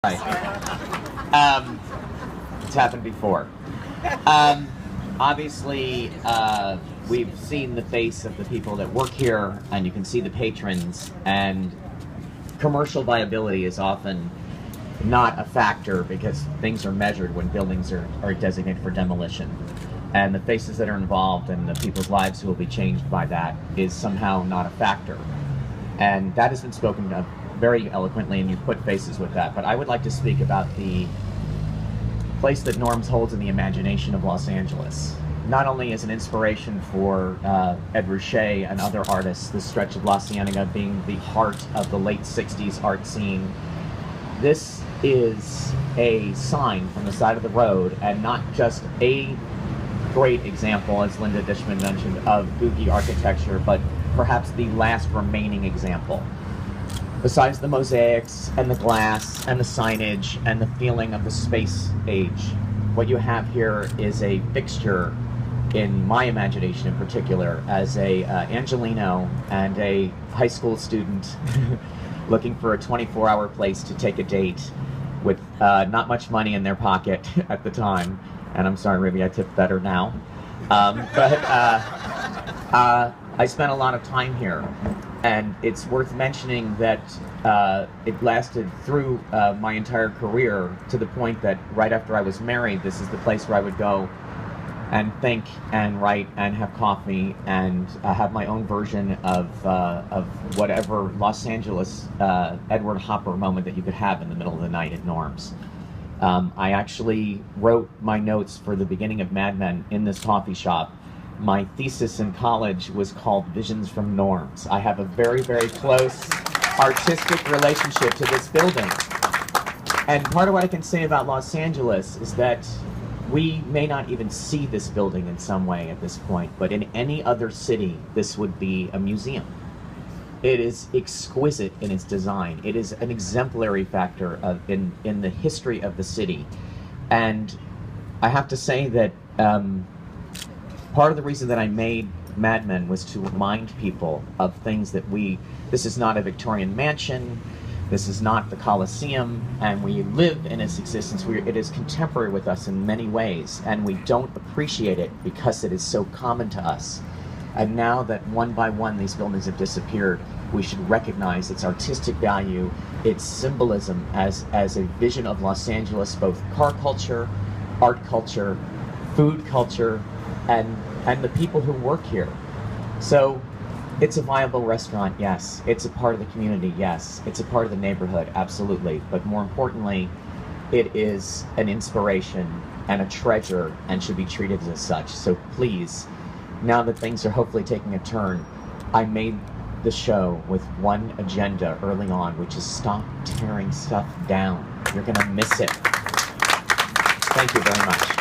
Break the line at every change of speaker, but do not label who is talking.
Right. It's happened before. Obviously, we've seen the face of the people that work here, and you can see the patrons, and commercial viability is often not a factor because things are measured when buildings are designated for demolition. And the faces that are involved and the people's lives who will be changed by that is somehow not a factor. And that has been spoken of very eloquently, and you've put faces with that. But I would like to speak about the place that Norms holds in the imagination of Los Angeles. Not only as an inspiration for Ed Ruscha and other artists, this stretch of La Cienega being the heart of the late 60s art scene, this is a sign from the side of the road, and not just a great example, as Linda Dishman mentioned, of Boogie architecture, but perhaps the last remaining example. Besides the mosaics and the glass and the signage and the feeling of the space age, what you have here is a fixture, in my imagination in particular, as a Angelino and a high school student looking for a 24-hour place to take a date with not much money in their pocket at the time. And I'm sorry, maybe I tip better now. I spent a lot of time here. And it's worth mentioning that it lasted through my entire career, to the point that right after I was married, this is the place where I would go and think and write and have coffee and have my own version of whatever Los Angeles Edward Hopper moment that you could have in the middle of the night at Norm's. I actually wrote my notes for the beginning of Mad Men in this coffee shop. My thesis in college was called Visions from Norms. I have a very, very close artistic relationship to this building. And part of what I can say about Los Angeles is that we may not even see this building in some way at this point, but in any other city, this would be a museum. It is exquisite in its design. It is an exemplary factor in the history of the city. And I have to say that part of the reason that I made Mad Men was to remind people of things that this is not a Victorian mansion, this is not the Colosseum, and we live in its existence. It is contemporary with us in many ways, and we don't appreciate it because it is so common to us. And now that one by one these buildings have disappeared, we should recognize its artistic value, its symbolism as a vision of Los Angeles, both car culture, art culture, food culture, and the people who work here. So it's a viable restaurant, yes. It's a part of the community, yes. It's a part of the neighborhood, absolutely. But more importantly, it is an inspiration and a treasure and should be treated as such. So please, now that things are hopefully taking a turn, I made the show with one agenda early on, which is stop tearing stuff down. You're gonna miss it. Thank you very much.